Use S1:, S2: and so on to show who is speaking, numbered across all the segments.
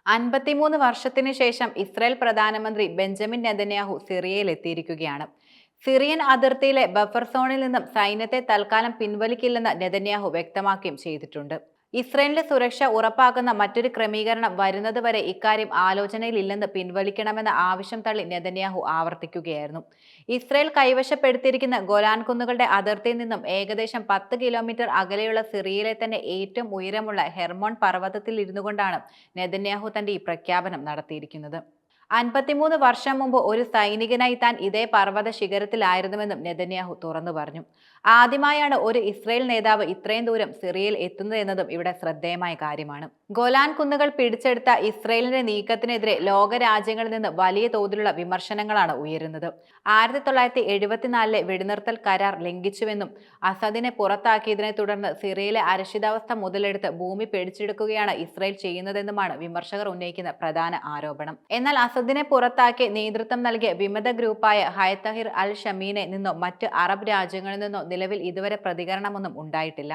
S1: 53 വർഷത്തിനു ശേഷം ഇസ്രായേൽ പ്രധാനമന്ത്രി ബെഞ്ചമിൻ നെതന്യാഹു സിറിയയിൽ എത്തിയിരിക്കുകയാണ്. സിറിയൻ അതിർത്തിയിലെ ബഫർ സോണിൽ നിന്നും സൈന്യത്തെ തൽക്കാലം പിൻവലിക്കില്ലെന്ന് നെതന്യാഹു വ്യക്തമാക്കുകയും ചെയ്തിട്ടുണ്ട്. ഇസ്രായേലിന്റെ സുരക്ഷ ഉറപ്പാക്കുന്ന മറ്റൊരു ക്രമീകരണം വരുന്നതുവരെ ഇക്കാര്യം ആലോചനയിലില്ലെന്ന് പിൻവലിക്കണമെന്ന ആവശ്യം തള്ളി നെതന്യാഹു ആവർത്തിക്കുകയായിരുന്നു. ഇസ്രായേൽ കൈവശപ്പെടുത്തിയിരിക്കുന്ന ഗോലാൻ കുന്നുകളുടെ അതിർത്തിയിൽ നിന്നും ഏകദേശം 10 കിലോമീറ്റർ അകലെയുള്ള സിറിയയിലെ തന്നെ ഏറ്റവും ഉയരമുള്ള ഹെർമോൺ പർവ്വതത്തിൽ ഇരുന്നുകൊണ്ടാണ് നെതന്യാഹു തന്റെ ഈ പ്രഖ്യാപനം നടത്തിയിരിക്കുന്നത്. 53 വർഷം മുമ്പ് ഒരു സൈനികനായി താൻ ഇതേ പർവ്വത ശിഖരത്തിലായിരുന്നുവെന്നും നെതന്യാഹു തുറന്നു പറഞ്ഞു. ആദ്യമായാണ് ഒരു ഇസ്രായേൽ നേതാവ് ഇത്രയും ദൂരം സിറിയയിൽ എത്തുന്നത് എന്നതും ഇവിടെ ശ്രദ്ധേയമായ കാര്യമാണ്. ഗോലാൻ കുന്നുകൾ പിടിച്ചെടുത്ത ഇസ്രായേലിന്റെ നീക്കത്തിനെതിരെ ലോകരാജ്യങ്ങളിൽ നിന്ന് വലിയ തോതിലുള്ള വിമർശനങ്ങളാണ് ഉയരുന്നത്. 1974 വെടിനിർത്തൽ കരാർ ലംഘിച്ചുവെന്നും അസദിനെ പുറത്താക്കിയതിനെ തുടർന്ന് സിറിയയിലെ അരക്ഷിതാവസ്ഥ മുതലെടുത്ത് ഭൂമി പിടിച്ചെടുക്കുകയാണ് ഇസ്രായേൽ ചെയ്യുന്നതെന്നുമാണ് വിമർശകർ ഉന്നയിക്കുന്ന പ്രധാന ആരോപണം. എന്നാൽ അസദിനെ പുറത്താക്കി നേതൃത്വം നൽകിയ വിമത ഗ്രൂപ്പായ ഹയത്തഹിർ അൽ ഷമീനെ നിന്നോ മറ്റ് അറബ് രാജ്യങ്ങളിൽ നിന്നോ നിലവിൽ ഇതുവരെ പ്രതികരണമൊന്നും ഉണ്ടായിട്ടില്ല.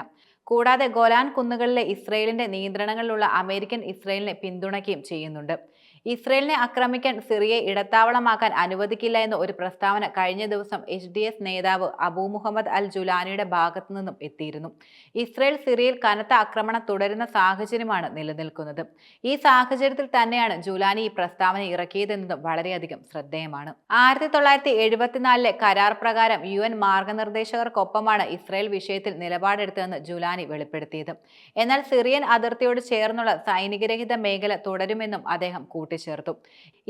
S1: കൂടാതെ ഗോലാൻ കുന്നുകളിലെ ഇസ്രായേലിന്റെ നിയന്ത്രണങ്ങളിലുള്ള അമേരിക്കൻ ഇസ്രായേലിനെ പിന്തുണയ്ക്കുകയും ചെയ്യുന്നുണ്ട്. ഇസ്രായേലിനെ ആക്രമിക്കാൻ സിറിയയെ ഇടത്താവളമാക്കാൻ അനുവദിക്കില്ല എന്ന ഒരു പ്രസ്താവന കഴിഞ്ഞ ദിവസം HDS നേതാവ് അബൂ മുഹമ്മദ് അൽ ജുലാനിയുടെ ഭാഗത്തു നിന്നും എത്തിയിരുന്നു. ഇസ്രായേൽ സിറിയയിൽ കനത്ത ആക്രമണം തുടരുന്ന സാഹചര്യമാണ് നിലനിൽക്കുന്നത്. ഈ സാഹചര്യത്തിൽ തന്നെയാണ് ജുലാനി ഈ പ്രസ്താവന ഇറക്കിയതെന്നതും വളരെയധികം ശ്രദ്ധേയമാണ്. 1974 കരാർ പ്രകാരം UN മാർഗനിർദ്ദേശകർക്കൊപ്പമാണ് ഇസ്രായേൽ വിഷയത്തിൽ നിലപാടെടുത്തതെന്ന് ജുലാനി വെളിപ്പെടുത്തിയത്. എന്നാൽ സിറിയൻ അതിർത്തിയോട് ചേർന്നുള്ള സൈനികരഹിത മേഖല തുടരുമെന്നും അദ്ദേഹം കൂട്ടിച്ചേർത്തു.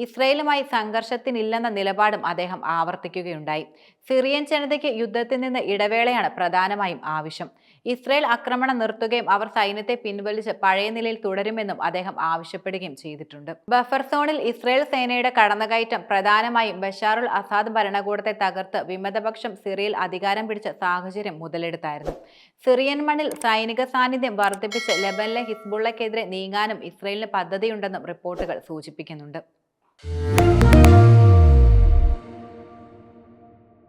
S1: ഇസ്രായേലുമായി സംഘർഷത്തിനില്ലെന്ന നിലപാടും അദ്ദേഹം ആവർത്തിക്കുകയുണ്ടായി. സിറിയൻ ജനതയ്ക്ക് യുദ്ധത്തിൽ നിന്ന് ഇടവേളയാണ് പ്രധാനമായും ആവശ്യം. ഇസ്രായേൽ ആക്രമണം നിർത്തുകയും അവർ സൈന്യത്തെ പിൻവലിച്ച് പഴയ നിലയിൽ തുടരുമെന്നും അദ്ദേഹം ആവശ്യപ്പെടുകയും ചെയ്തിട്ടുണ്ട്. ബഫർ സോണിൽ ഇസ്രായേൽ സേനയുടെ കടന്നുകയറ്റം പ്രധാനമായും ബഷാറുൽ അസാദ് ഭരണകൂടത്തെ തകർത്ത് വിമതപക്ഷം സിറിയയിൽ അധികാരം പിടിച്ച സാഹചര്യം മുതലെടുത്തായിരുന്നു. സിറിയൻ മണ്ണിൽ സൈനിക സാന്നിധ്യം വർദ്ധിപ്പിച്ച് ലെബനിലെ ഹിസ്ബുള്ളക്കെതിരെ നീങ്ങാനും ഇസ്രായേലിന് പദ്ധതിയുണ്ടെന്നും റിപ്പോർട്ടുകൾ സൂചിപ്പിക്കുന്നുണ്ട്.